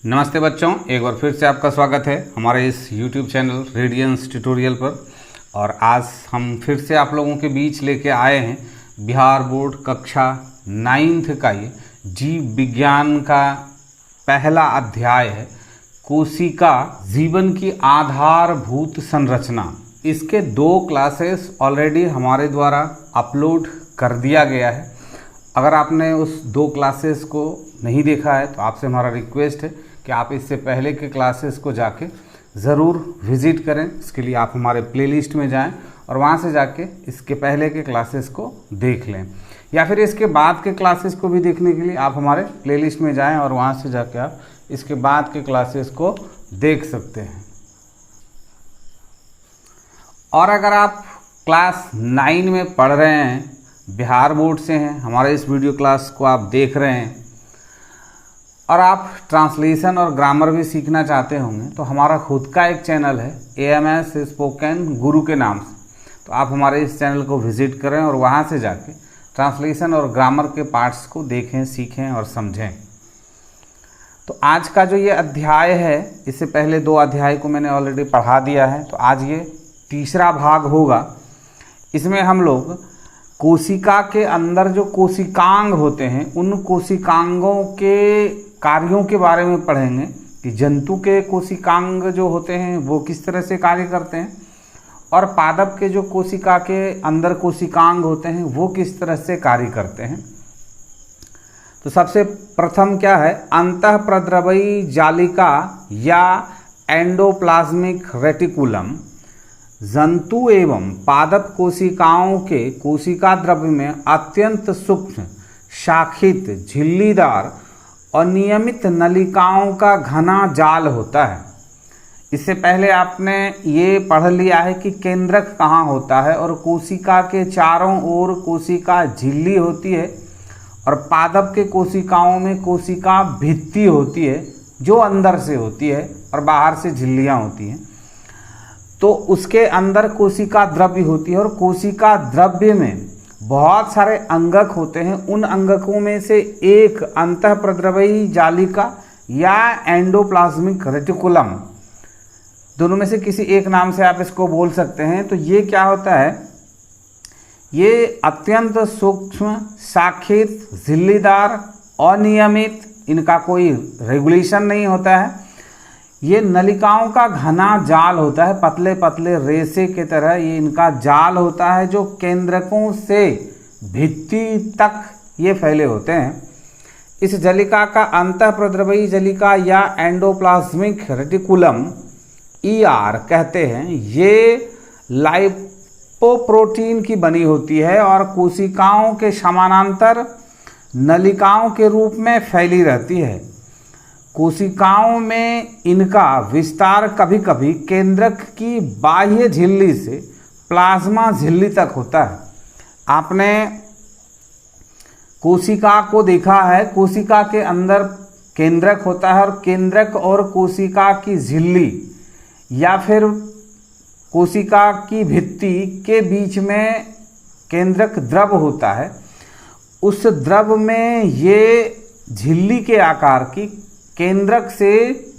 नमस्ते बच्चों, एक बार फिर से आपका स्वागत है हमारे इस YouTube चैनल रेडियंस ट्यूटोरियल पर। और आज हम फिर से आप लोगों के बीच लेके आए हैं बिहार बोर्ड कक्षा 9th का ये जीव विज्ञान का पहला अध्याय है कोशिका जीवन की आधारभूत संरचना। इसके 2 क्लासेस ऑलरेडी हमारे द्वारा अपलोड कर दिया गया है। अगर आपने उस 2 क्लासेस को नहीं देखा है तो आपसे हमारा रिक्वेस्ट है कि आप इससे पहले के क्लासेस को जाके ज़रूर विज़िट करें। इसके लिए आप हमारे प्लेलिस्ट में जाएं और वहां से जाके इसके पहले के क्लासेस को देख लें, या फिर इसके बाद के क्लासेस को भी देखने के लिए आप हमारे प्लेलिस्ट में जाएं और वहां से जाके आप इसके बाद के क्लासेस को देख सकते हैं। और अगर आप क्लास 9 में पढ़ रहे हैं, बिहार बोर्ड से हैं, हमारे इस वीडियो क्लास को आप देख रहे हैं और आप ट्रांसलेशन और ग्रामर भी सीखना चाहते होंगे, तो हमारा खुद का एक चैनल है AMS स्पोकन गुरु के नाम से। तो आप हमारे इस चैनल को विज़िट करें और वहाँ से जाके ट्रांसलेशन और ग्रामर के पार्ट्स को देखें, सीखें और समझें। तो आज का जो ये अध्याय है, इससे पहले 2 अध्याय को मैंने ऑलरेडी पढ़ा दिया है, तो आज ये तीसरा भाग होगा। इसमें हम लोग कोशिका के अंदर जो कोशिकांग होते हैं उन कोशिकांगों के कार्यों के बारे में पढ़ेंगे कि जंतु के कोशिकांग जो होते हैं वो किस तरह से कार्य करते हैं, और पादप के जो कोशिका के अंदर कोशिकांग होते हैं वो किस तरह से कार्य करते हैं। तो सबसे प्रथम क्या है, अंतःप्रद्रवयी जालिका या एंडोप्लाज्मिक रेटिकुलम जंतु एवं पादप कोशिकाओं के कोशिका द्रव्य में अत्यंत सूक्ष्म, शाखित, झिल्लीदार और नियमित नलिकाओं का घना जाल होता है। इससे पहले आपने ये पढ़ लिया है कि केंद्रक कहाँ होता है, और कोशिका के चारों ओर कोशिका झिल्ली होती है, और पादप के कोशिकाओं में कोशिका भित्ति होती है जो अंदर से होती है और बाहर से झिल्लियाँ होती हैं। तो उसके अंदर कोशिका द्रव्य होती है, और कोशिका द्रव्य में बहुत सारे अंगक होते हैं। उन अंगकों में से एक अंतःप्रद्रवयी जालिका या एंडोप्लाज्मिक रेटिकुलम, दोनों में से किसी एक नाम से आप इसको बोल सकते हैं। तो ये क्या होता है, ये अत्यंत सूक्ष्म, शाखित, झिल्लीदार, अनियमित, इनका कोई रेगुलेशन नहीं होता है। ये नलिकाओं का घना जाल होता है, पतले पतले रेशे की तरह ये इनका जाल होता है, जो केंद्रकों से भित्ति तक ये फैले होते हैं। इस जलिका का अंतःप्रद्रवयी जलिका या एंडोप्लाज्मिक रेटिकुलम ER कहते हैं। ये लाइपोप्रोटीन की बनी होती है और कोशिकाओं के समानांतर नलिकाओं के रूप में फैली रहती है। कोशिकाओं में इनका विस्तार कभी कभी केंद्रक की बाह्य झिल्ली से प्लाज्मा झिल्ली तक होता है। आपने कोशिका को देखा है, कोशिका के अंदर केंद्रक होता है, और केंद्रक और कोशिका की झिल्ली या फिर कोशिका की भित्ति के बीच में केंद्रक द्रव होता है। उस द्रव में ये झिल्ली के आकार की केंद्रक से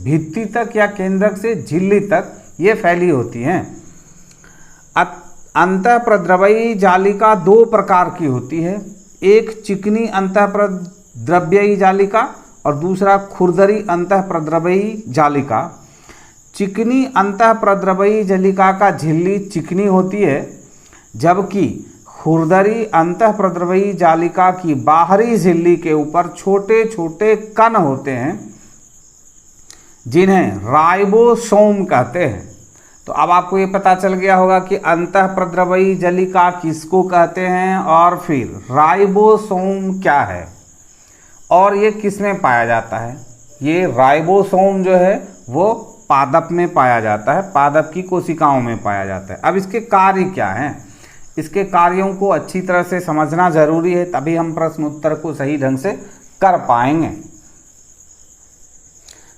भित्ति तक या केंद्रक से झिल्ली तक ये फैली होती हैं। अंतःप्रद्रवयी जालिका 2 प्रकार की होती है, एक चिकनी अंतःप्रद्रव्ययी जालिका और दूसरा खुरदरी अंतःप्रद्रव्ययी जालिका। चिकनी अंतःप्रद्रव्ययी जालिका का झिल्ली चिकनी होती है, जबकि खुरदरी अंतःप्रद्रव्ययी जालिका की बाहरी झिल्ली के ऊपर छोटे छोटे कण होते हैं, जिन्हें राइबोसोम कहते हैं। तो अब आपको ये पता चल गया होगा कि अंतःप्रद्रवयी जालिका किसको कहते हैं और फिर राइबोसोम क्या है और ये किस में पाया जाता है। ये राइबोसोम जो है वो पादप में पाया जाता है, पादप की कोशिकाओं में पाया जाता है। अब इसके कार्य क्या हैं, इसके कार्यों को अच्छी तरह से समझना जरूरी है, तभी हम प्रश्न उत्तर को सही ढंग से कर पाएंगे।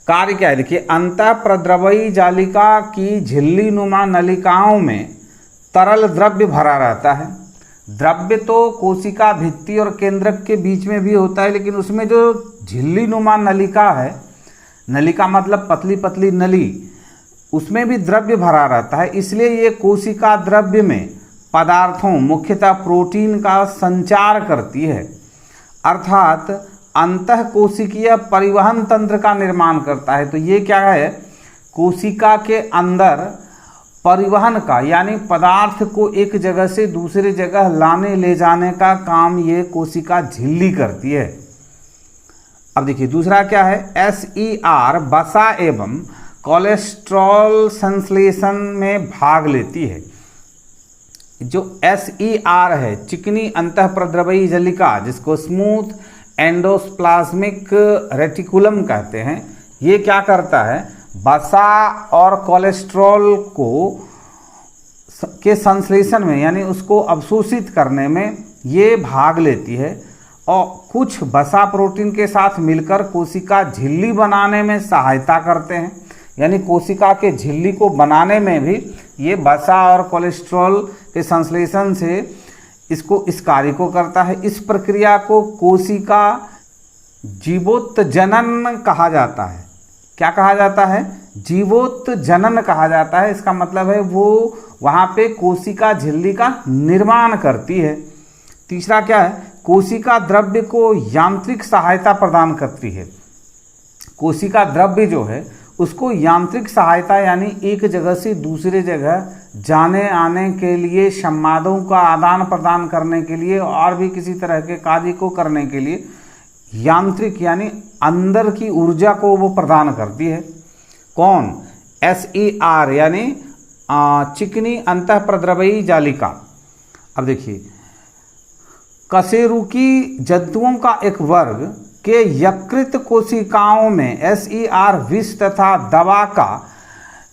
कार्य क्या है, देखिए, अंतःप्रद्रवयी जालिका की झिल्ली नुमा नलिकाओं में तरल द्रव्य भरा रहता है। द्रव्य तो कोशिका भित्ति और केंद्रक के बीच में भी होता है, लेकिन उसमें जो झिल्ली नुमा नलिका है नलिका मतलब पतली पतली नली, उसमें भी द्रव्य भरा रहता है, इसलिए ये कोशिका द्रव्य में पदार्थों मुख्यतः प्रोटीन का संचार करती है, अर्थात अंतः कोशिकीय परिवहन तंत्र का निर्माण करता है। तो ये क्या है, कोशिका के अंदर परिवहन का, यानी पदार्थ को एक जगह से दूसरी जगह लाने ले जाने का काम ये कोशिका झिल्ली करती है। अब देखिए दूसरा क्या है, SER वसा एवं कोलेस्ट्रॉल संश्लेषण में भाग लेती है। जो SER है, चिकनी अंतःप्रद्रवयी जलिका, जिसको स्मूथ एंडोप्लाज्मिक रेटिकुलम कहते हैं, ये क्या करता है, वसा और कोलेस्ट्रॉल के संश्लेषण में, यानी उसको अवशोषित करने में ये भाग लेती है, और कुछ वसा प्रोटीन के साथ मिलकर कोशिका झिल्ली बनाने में सहायता करते हैं। यानी कोशिका के झिल्ली को बनाने में भी ये वसा और कोलेस्ट्रॉल के संश्लेषण से इस कार्य को करता है। इस प्रक्रिया को कोशिका जीवोत्तजनन कहा जाता है। क्या कहा जाता है, जीवोत्तजनन कहा जाता है। इसका मतलब है वो वहाँ पे कोशिका झिल्ली का निर्माण करती है। तीसरा क्या है, कोशिका द्रव्य को यांत्रिक सहायता प्रदान करती है। कोशिका द्रव्य जो है उसको यांत्रिक सहायता, यानी एक जगह से दूसरे जगह जाने आने के लिए, संवादों का आदान प्रदान करने के लिए और भी किसी तरह के कार्य को करने के लिए यांत्रिक, यानी अंदर की ऊर्जा को वो प्रदान करती है। कौन, SER यानी चिकनी अंतःप्रद्रवयी जालिका। अब देखिए, कशेरुकी जंतुओं का एक वर्ग के यकृत कोशिकाओं में SER विष तथा दवा का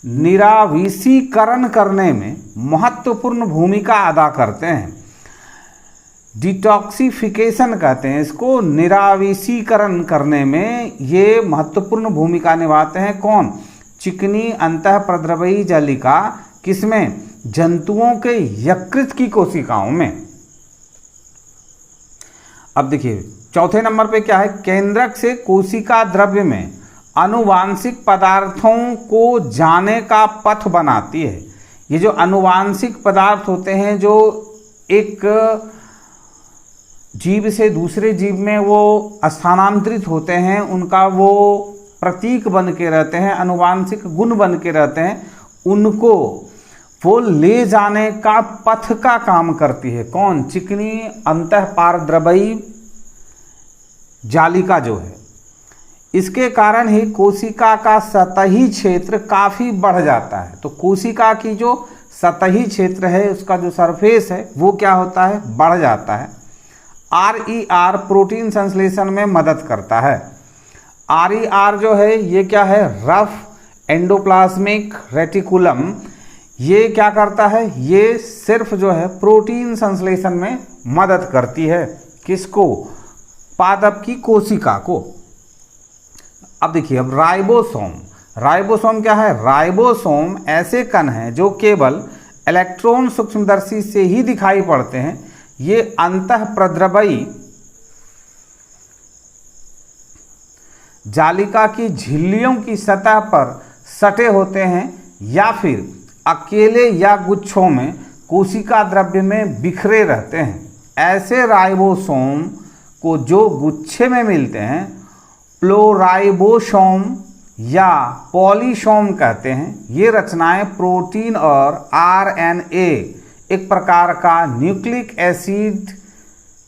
निरावीसीकरण करने में महत्वपूर्ण भूमिका अदा करते हैं। डिटॉक्सिफिकेशन कहते हैं इसको, निरावीसीकरण करने में ये महत्वपूर्ण भूमिका निभाते हैं। कौन, चिकनी अंतःप्रद्रवयी जालिका, किसमें, जंतुओं के यकृत की कोशिकाओं में। अब देखिए चौथे नंबर पे क्या है, केंद्रक से कोशिका द्रव्य में आनुवांशिक पदार्थों को जाने का पथ बनाती है। ये जो आनुवांशिक पदार्थ होते हैं जो एक जीव से दूसरे जीव में वो स्थानांतरित होते हैं, उनका वो प्रतीक बन के रहते हैं, आनुवांशिक गुण बन के रहते हैं, उनको वो ले जाने का पथ का काम करती है। कौन, चिकनी अंतःपारद्रवयी जालिका जो है। इसके कारण ही कोशिका का सतही क्षेत्र काफ़ी बढ़ जाता है। तो कोशिका की जो सतही क्षेत्र है, उसका जो सरफेस है वो क्या होता है, बढ़ जाता है। RER प्रोटीन संश्लेषण में मदद करता है। RER जो है ये क्या है, रफ एंडोप्लाज्मिक रेटिकुलम, ये क्या करता है, ये सिर्फ जो है प्रोटीन संश्लेषण में मदद करती है। किसको, पादप की कोशिका को। अब देखिए, अब राइबोसोम। राइबोसोम क्या है, राइबोसोम ऐसे कण हैं जो केवल इलेक्ट्रॉन सूक्ष्मदर्शी से ही दिखाई पड़ते हैं। ये अंतःप्रद्रवयी जालिका की झिल्लियों की सतह पर सटे होते हैं या फिर अकेले या गुच्छों में कोशिका द्रव्य में बिखरे रहते हैं। ऐसे राइबोसोम को जो गुच्छे में मिलते हैं प्लोराइबोसोम या पॉलीसोम कहते हैं। ये रचनाएं प्रोटीन और RNA, एक प्रकार का न्यूक्लिक एसिड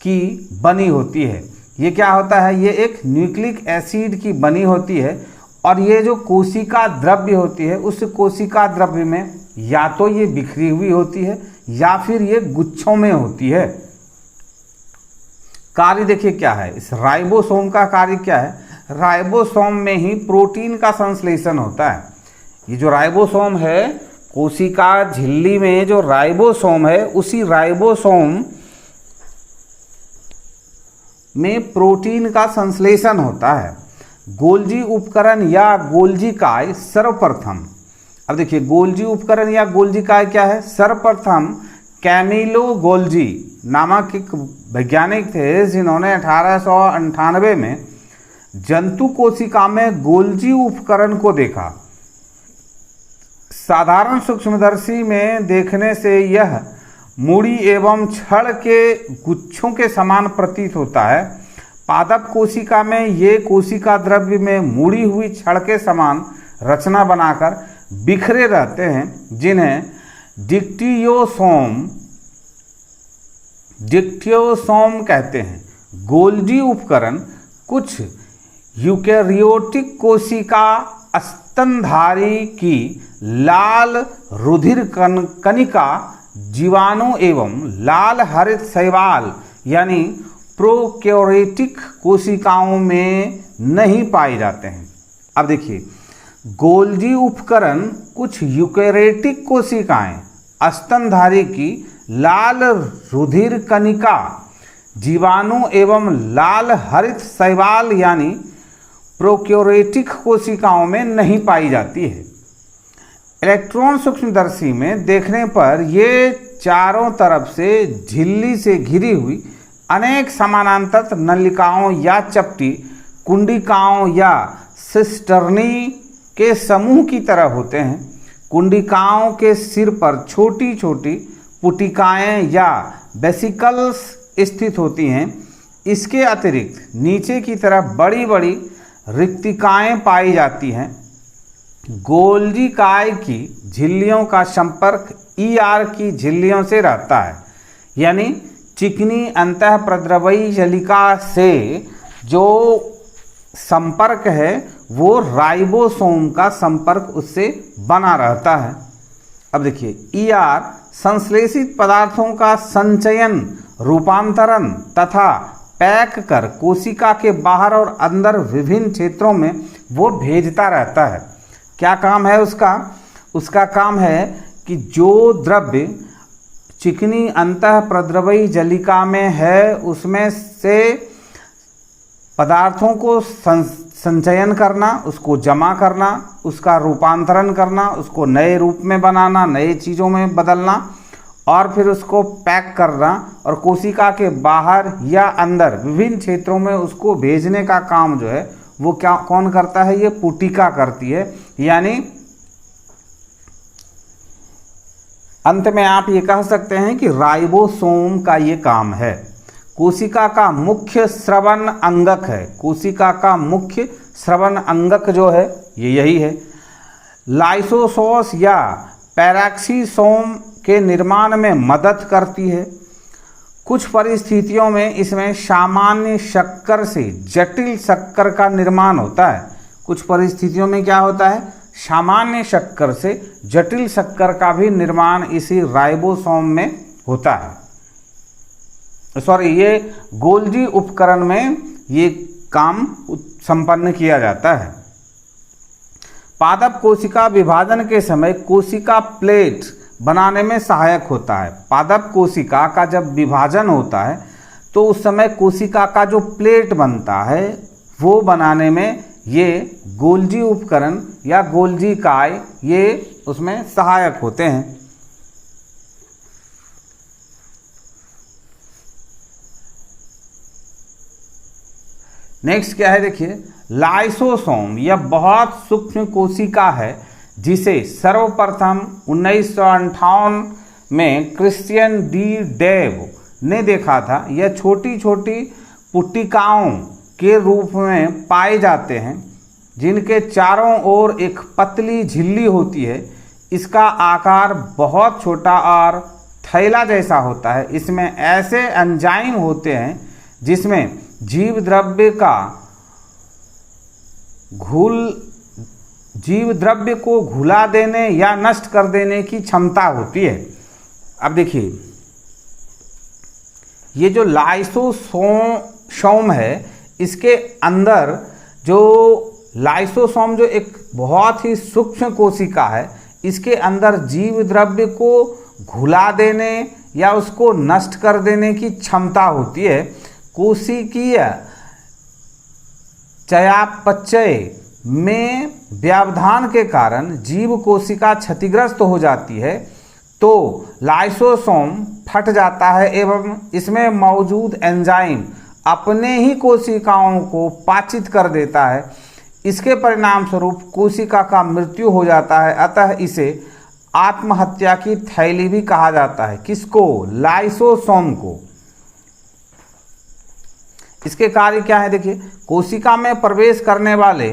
की बनी होती है। ये क्या होता है, ये एक न्यूक्लिक एसिड की बनी होती है, और ये जो कोशिका द्रव्य होती है उस कोशिका द्रव्य में या तो ये बिखरी हुई होती है या फिर ये गुच्छों में होती है। कार्य देखिए क्या है, इस राइबोसोम का कार्य क्या है, राइबोसोम में ही प्रोटीन का संश्लेषण होता है। ये जो राइबोसोम है, कोशिका झिल्ली में जो राइबोसोम है, उसी राइबोसोम में प्रोटीन का संश्लेषण होता है। गोल्जी उपकरण या गोल्जी काय सर्वप्रथम, अब देखिए गोल्जी उपकरण या गोल्जी काय क्या है, सर्वप्रथम कैमिलो गोल्जी नामक एक वैज्ञानिक थे जिन्होंने 1898 में जंतु कोशिका में गोल्जी उपकरण को देखा। साधारण सूक्ष्मदर्शी में देखने से यह मूड़ी एवं छड़ के गुच्छों के समान प्रतीत होता है। पादप कोशिका में ये कोशिका द्रव्य में मुड़ी हुई छड़ के समान रचना बनाकर बिखरे रहते हैं, जिन्हें डिक्टियोसोम कहते हैं। गोल्जी उपकरण कुछ यूकेरियोटिक कोशिका स्तनधारी की लाल रुधिर कणिका जीवाणु एवं लाल हरित शैवाल यानी प्रोकैरियोटिक कोशिकाओं में नहीं पाए जाते हैं। अब देखिए, गोल्जी उपकरण कुछ यूकेरियोटिक कोशिकाएं स्तनधारी की लाल रुधिर कणिका जीवाणु एवं लाल हरित शैवाल यानी प्रोकैरियोटिक कोशिकाओं में नहीं पाई जाती है। इलेक्ट्रॉन सूक्ष्मदर्शी में देखने पर ये चारों तरफ से झिल्ली से घिरी हुई अनेक समानांतर नलिकाओं या चपटी कुंडिकाओं या सिस्टर्नी के समूह की तरह होते हैं। कुंडिकाओं के सिर पर छोटी छोटी पुटिकाएं या वेसिकल्स स्थित होती हैं। इसके अतिरिक्त नीचे की तरफ बड़ी बड़ी रिक्तिकाएं पाई जाती हैं। गोल्जी काय की झिल्लियों का संपर्क ईआर की झिल्लियों से रहता है, यानी चिकनी अंतःप्रद्रवयी जलिका से जो संपर्क है वो राइबोसोम का संपर्क उससे बना रहता है। अब देखिए, ईआर संश्लेषित पदार्थों का संचयन, रूपांतरण तथा पैक कर कोशिका के बाहर और अंदर विभिन्न क्षेत्रों में वो भेजता रहता है। क्या काम है उसका? उसका काम है कि जो द्रव्य चिकनी अंतःप्रद्रवयी जलिका में है उसमें से पदार्थों को संचयन करना, उसको जमा करना, उसका रूपांतरण करना, उसको नए रूप में बनाना, नए चीज़ों में बदलना और फिर उसको पैक करना और कोशिका के बाहर या अंदर विभिन्न क्षेत्रों में उसको भेजने का काम जो है वो कौन करता है? ये पुटिका करती है। यानी अंत में आप ये कह सकते हैं कि राइबोसोम का ये काम है। कोशिका का मुख्य श्रवण अंगक है। कोशिका का मुख्य श्रवण अंगक जो है ये यही है। लाइसोसोस या पैराक्सीसोम के निर्माण में मदद करती है। कुछ परिस्थितियों में इसमें सामान्य शक्कर से जटिल शक्कर का निर्माण होता है। कुछ परिस्थितियों में क्या होता है? सामान्य शक्कर से जटिल शक्कर का भी निर्माण इसी राइबोसोम में होता है। ये गोल्जी उपकरण में ये काम संपन्न किया जाता है। पादप कोशिका विभाजन के समय कोशिका प्लेट बनाने में सहायक होता है। पादप कोशिका का जब विभाजन होता है तो उस समय कोशिका का जो प्लेट बनता है वो बनाने में ये गोल्जी उपकरण या गोल्जी काय ये उसमें सहायक होते हैं। नेक्स्ट क्या है? देखिए, लाइसोसोम यह बहुत सूक्ष्म कोशिका है जिसे सर्वप्रथम 1958 में क्रिश्चियन डी डेव ने देखा था। यह छोटी छोटी पुटिकाओं के रूप में पाए जाते हैं जिनके चारों ओर एक पतली झिल्ली होती है। इसका आकार बहुत छोटा और थैला जैसा होता है। इसमें ऐसे एंजाइम होते हैं जिसमें जीव द्रव्य को घुला देने या नष्ट कर देने की क्षमता होती है। अब देखिए, ये जो लाइसोसोम है इसके अंदर जो लाइसोसोम जो एक बहुत ही सूक्ष्म कोशिका है, इसके अंदर जीव द्रव्य को घुला देने या उसको नष्ट कर देने की क्षमता होती है। कोशिकीय चयापचय में व्यवधान के कारण जीव कोशिका क्षतिग्रस्त हो जाती है तो लाइसोसोम फट जाता है एवं इसमें मौजूद एंजाइम अपने ही कोशिकाओं को पाचित कर देता है। इसके परिणाम स्वरूप कोशिका का मृत्यु हो जाता है। अतः इसे आत्महत्या की थैली भी कहा जाता है। किसको? लाइसोसोम को। इसके कार्य क्या है देखिए, कोशिका में प्रवेश करने वाले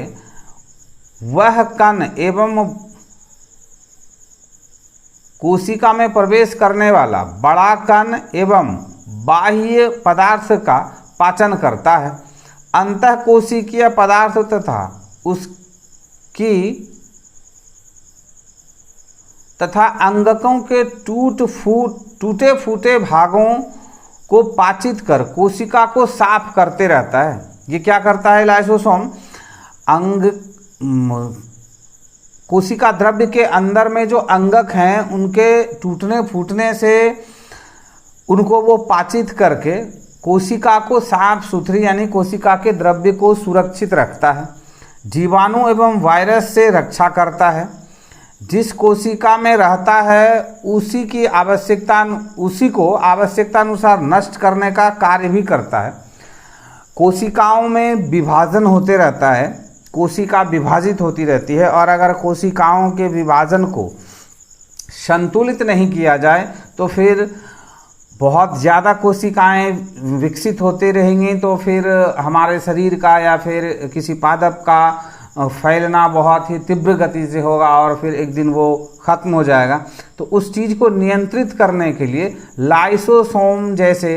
वह कण एवं कोशिका में प्रवेश करने वाला बड़ा कण एवं बाह्य पदार्थ का पाचन करता है। अंतःकोशिकीय पदार्थ तथा उसकी तथा अंगकों के टूटे फूटे भागों को पाचित कर कोशिका को साफ करते रहता है। ये क्या करता है लाइसोसोम? कोशिका द्रव्य के अंदर में जो अंगक हैं उनके टूटने फूटने से उनको वो पाचित करके कोशिका को साफ सुथरी यानी कोशिका के द्रव्य को सुरक्षित रखता है। जीवाणु एवं वायरस से रक्षा करता है। जिस कोशिका में रहता है उसी को आवश्यकता अनुसार नष्ट करने का कार्य भी करता है। कोशिकाओं में विभाजन होते रहता है, कोशिका विभाजित होती रहती है, और अगर कोशिकाओं के विभाजन को संतुलित नहीं किया जाए तो फिर बहुत ज़्यादा कोशिकाएं विकसित होते रहेंगी, तो फिर हमारे शरीर का या फिर किसी पादप का फैलना बहुत ही तीव्र गति से होगा और फिर एक दिन वो ख़त्म हो जाएगा। तो उस चीज़ को नियंत्रित करने के लिए लाइसोसोम जैसे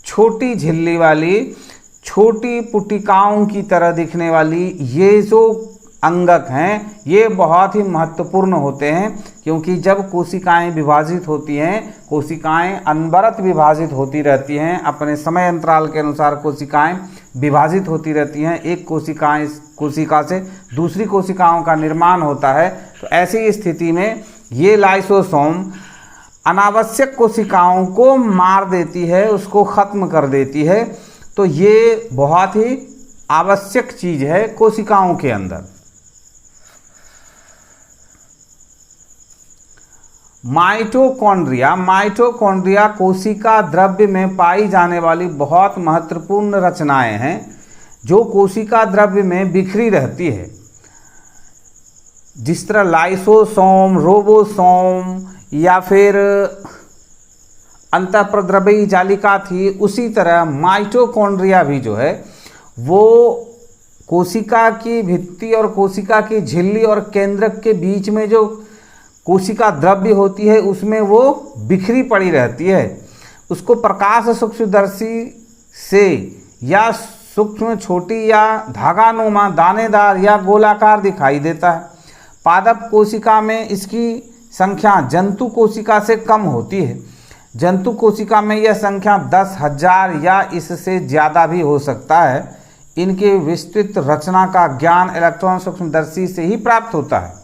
छोटी झिल्ली वाली, छोटी पुटिकाओं की तरह दिखने वाली ये जो अंगक हैं ये बहुत ही महत्वपूर्ण होते हैं, क्योंकि जब कोशिकाएं विभाजित होती हैं, कोशिकाएं अनवरत विभाजित होती रहती हैं, अपने समय अंतराल के अनुसार कोशिकाएं विभाजित होती रहती हैं, एक कोशिका से दूसरी कोशिकाओं का निर्माण होता है। तो ऐसी स्थिति में ये लाइसोसोम अनावश्यक कोशिकाओं को मार देती है, उसको ख़त्म कर देती है। तो ये बहुत ही आवश्यक चीज़ है कोशिकाओं के अंदर। माइटोकॉन्ड्रिया कोशिका द्रव्य में पाई जाने वाली बहुत महत्वपूर्ण रचनाएं हैं जो कोशिका द्रव्य में बिखरी रहती है। जिस तरह लाइसोसोम, रोबोसोम या फिर अंतःप्रद्रव्यी जालिका थी, उसी तरह माइटोकॉन्ड्रिया भी जो है वो कोशिका की भित्ति और कोशिका की झिल्ली और केंद्रक के बीच में जो कोशिका द्रव्य होती है उसमें वो बिखरी पड़ी रहती है। उसको प्रकाश सूक्ष्मदर्शी से या सूक्ष्म, छोटी या धागानुमा, दानेदार या गोलाकार दिखाई देता है। पादप कोशिका में इसकी संख्या जंतु कोशिका से कम होती है। जंतु कोशिका में यह संख्या 10,000 या इससे ज़्यादा भी हो सकता है। इनके विस्तृत रचना का ज्ञान इलेक्ट्रॉन सूक्ष्मदर्शी से ही प्राप्त होता है।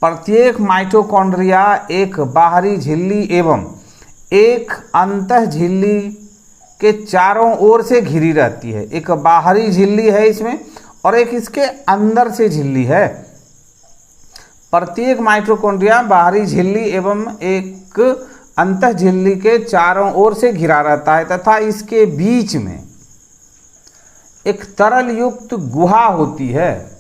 प्रत्येक माइटोकॉन्ड्रिया एक बाहरी झिल्ली एवं एक अंतः झिल्ली के चारों ओर से घिरी रहती है। एक बाहरी झिल्ली है इसमें और एक इसके अंदर से झिल्ली है। प्रत्येक माइटोकॉन्ड्रिया बाहरी झिल्ली एवं एक अंतः झिल्ली के चारों ओर से घिरा रहता है तथा इसके बीच में एक तरल युक्त गुहा होती है।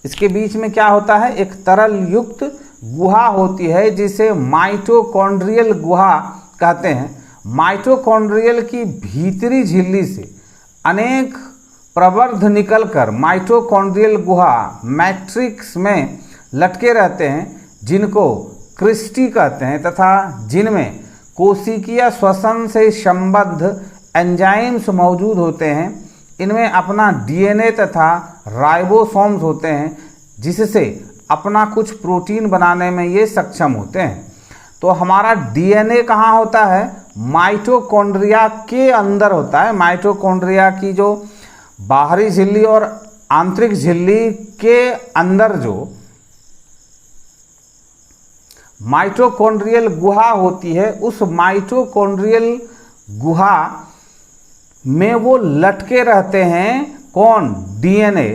इसके बीच में क्या होता है? एक तरल युक्त गुहा होती है जिसे माइटोकॉन्ड्रियल गुहा कहते हैं। माइटोकॉन्ड्रियल की भीतरी झिल्ली से अनेक प्रवर्ध निकलकर माइटोकॉन्ड्रियल गुहा मैट्रिक्स में लटके रहते हैं, जिनको क्रिस्टी कहते हैं तथा जिनमें कोशिकीय श्वसन से संबद्ध एंजाइम्स मौजूद होते हैं। इनमें अपना डीएनए तथा राइबोसोम्स होते हैं, जिससे अपना कुछ प्रोटीन बनाने में ये सक्षम होते हैं। तो हमारा डीएनए कहाँ होता है? माइटोकॉन्ड्रिया के अंदर होता है। माइटोकॉन्ड्रिया की जो बाहरी झिल्ली और आंतरिक झिल्ली के अंदर जो माइटोकॉन्ड्रियल गुहा होती है, उस माइटोकॉन्ड्रियल गुहा में वो लटके रहते हैं। कौन? डीएनए,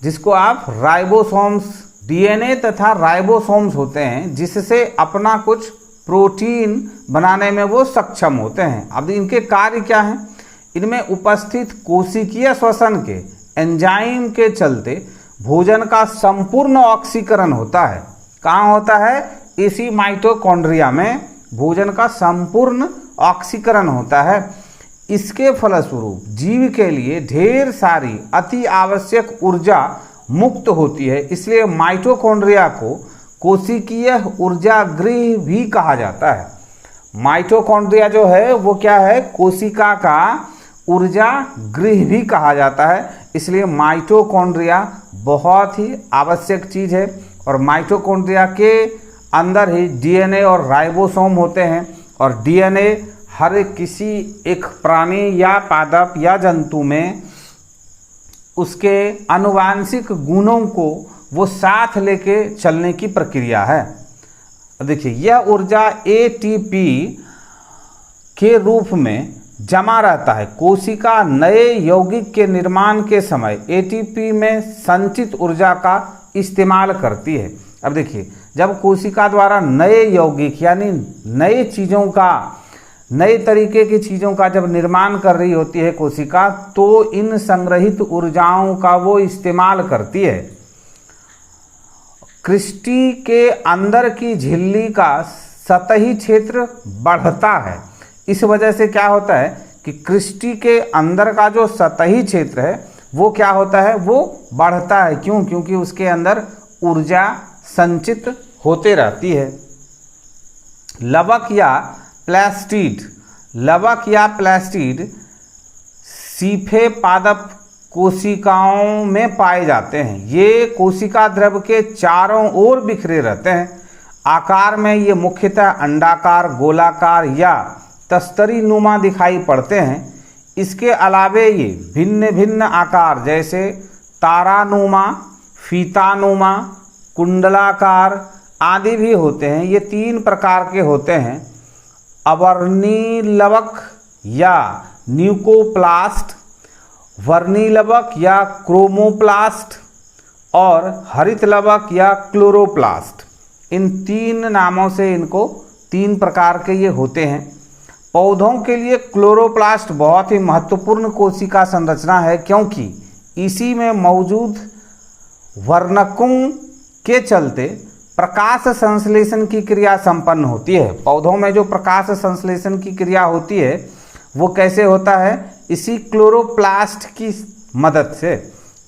जिसको आप राइबोसोम्स, डीएनए तथा राइबोसोम्स होते हैं, जिससे अपना कुछ प्रोटीन बनाने में वो सक्षम होते हैं। अब इनके कार्य क्या हैं? इनमें उपस्थित कोशिकीय श्वसन के एंजाइम के चलते भोजन का संपूर्ण ऑक्सीकरण होता है। कहाँ होता है? इसी माइटोकॉन्ड्रिया में भोजन का संपूर्ण ऑक्सीकरण होता है। इसके फलस्वरूप जीव के लिए ढेर सारी अति आवश्यक ऊर्जा मुक्त होती है। इसलिए माइटोकॉन्ड्रिया को कोशिकीय ऊर्जा गृह भी कहा जाता है। माइटोकॉन्ड्रिया जो है वो क्या है? कोशिका का ऊर्जा गृह भी कहा जाता है। इसलिए माइटोकॉन्ड्रिया बहुत ही आवश्यक चीज़ है। और माइटोकॉन्ड्रिया के अंदर ही डीएनए और राइबोसोम होते हैं। और डीएनए हर किसी एक प्राणी या पादप या जंतु में उसके आनुवांशिक गुणों को वो साथ लेके चलने की प्रक्रिया है। देखिए, यह ऊर्जा एटीपी के रूप में जमा रहता है। कोशिका नए यौगिक के निर्माण के समय एटीपी में संचित ऊर्जा का इस्तेमाल करती है। अब देखिए, जब कोशिका द्वारा नए यौगिक यानी नए चीज़ों का, नए तरीके की चीज़ों का जब निर्माण कर रही होती है कोशिका, तो इन संग्रहित ऊर्जाओं का वो इस्तेमाल करती है। क्रिस्टी के अंदर की झिल्ली का सतही क्षेत्र बढ़ता है। इस वजह से क्या होता है कि क्रिस्टी के अंदर का जो सतही क्षेत्र है वो क्या होता है? वो बढ़ता है। क्यों? क्योंकि उसके अंदर ऊर्जा संचित होते रहती है। लवक या प्लास्टिड, लवक या प्लास्टिड सीफे पादप कोशिकाओं में पाए जाते हैं। ये कोशिका द्रव के चारों ओर बिखरे रहते हैं। आकार में ये मुख्यतः अंडाकार, गोलाकार या तस्तरी नुमा दिखाई पड़ते हैं। इसके अलावे ये भिन्न भिन्न आकार जैसे तारानुमा, फीतानुमा, कुंडलाकार आदि भी होते हैं। ये 3 प्रकार के होते हैं। अवर्णीलवक या न्यूकोप्लास्ट, वर्णीलवक या क्रोमोप्लास्ट और हरितलवक या क्लोरोप्लास्ट। इन 3 नामों से इनको 3 प्रकार के ये होते हैं। पौधों के लिए क्लोरोप्लास्ट बहुत ही महत्वपूर्ण कोशिका संरचना है, क्योंकि इसी में मौजूद वर्णकों के चलते प्रकाश संश्लेषण की क्रिया संपन्न होती है। पौधों में जो प्रकाश संश्लेषण की क्रिया होती है वो कैसे होता है? इसी क्लोरोप्लास्ट की मदद से,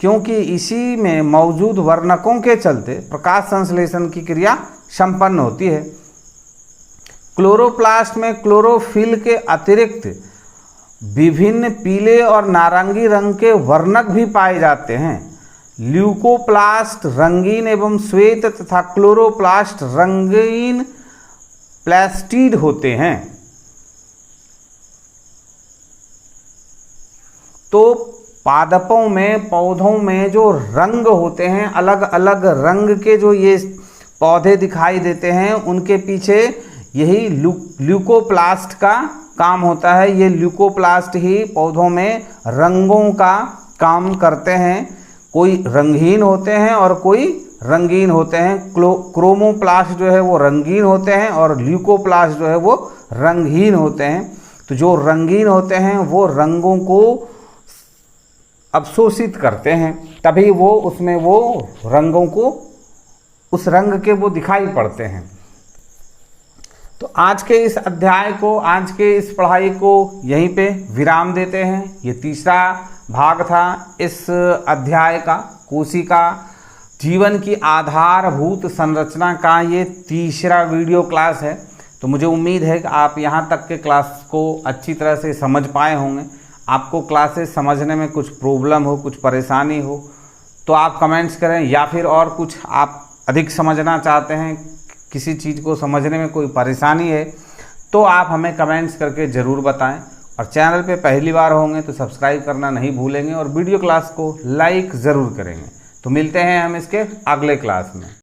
क्योंकि इसी में मौजूद वर्णकों के चलते प्रकाश संश्लेषण की क्रिया संपन्न होती है। क्लोरोप्लास्ट में क्लोरोफिल के अतिरिक्त विभिन्न पीले और नारंगी रंग के वर्णक भी पाए जाते हैं। ल्यूकोप्लास्ट रंगीन एवं श्वेत तथा क्लोरोप्लास्ट रंगीन प्लास्टिड होते हैं। तो पादपों में, पौधों में जो रंग होते हैं, अलग अलग रंग के जो ये पौधे दिखाई देते हैं, उनके पीछे यही ल्यूकोप्लास्ट का काम होता है। ये ल्यूकोप्लास्ट ही पौधों में रंगों का काम करते हैं। कोई रंगहीन होते हैं और कोई रंगीन होते हैं। क्रोमोप्लास्ट जो है वो रंगीन होते हैं और ल्यूकोप्लास्ट जो है वो रंगहीन होते हैं। तो जो रंगीन होते हैं वो रंगों को अवशोषित करते हैं, तभी वो उसमें वो रंगों को, उस रंग के वो दिखाई पड़ते हैं। तो आज के इस अध्याय को, आज के इस पढ़ाई को यहीं पे विराम देते हैं। ये तीसरा भाग था इस अध्याय का, कोशिका जीवन की आधारभूत संरचना का ये तीसरा वीडियो क्लास है। तो मुझे उम्मीद है कि आप यहाँ तक के क्लास को अच्छी तरह से समझ पाए होंगे। आपको क्लासेस समझने में कुछ प्रॉब्लम हो, कुछ परेशानी हो तो आप कमेंट्स करें, या फिर और कुछ आप अधिक समझना चाहते हैं, किसी चीज़ को समझने में कोई परेशानी है तो आप हमें कमेंट्स करके ज़रूर बताएं। और चैनल पे पहली बार होंगे तो सब्सक्राइब करना नहीं भूलेंगे और वीडियो क्लास को लाइक ज़रूर करेंगे। तो मिलते हैं हम इसके अगले क्लास में।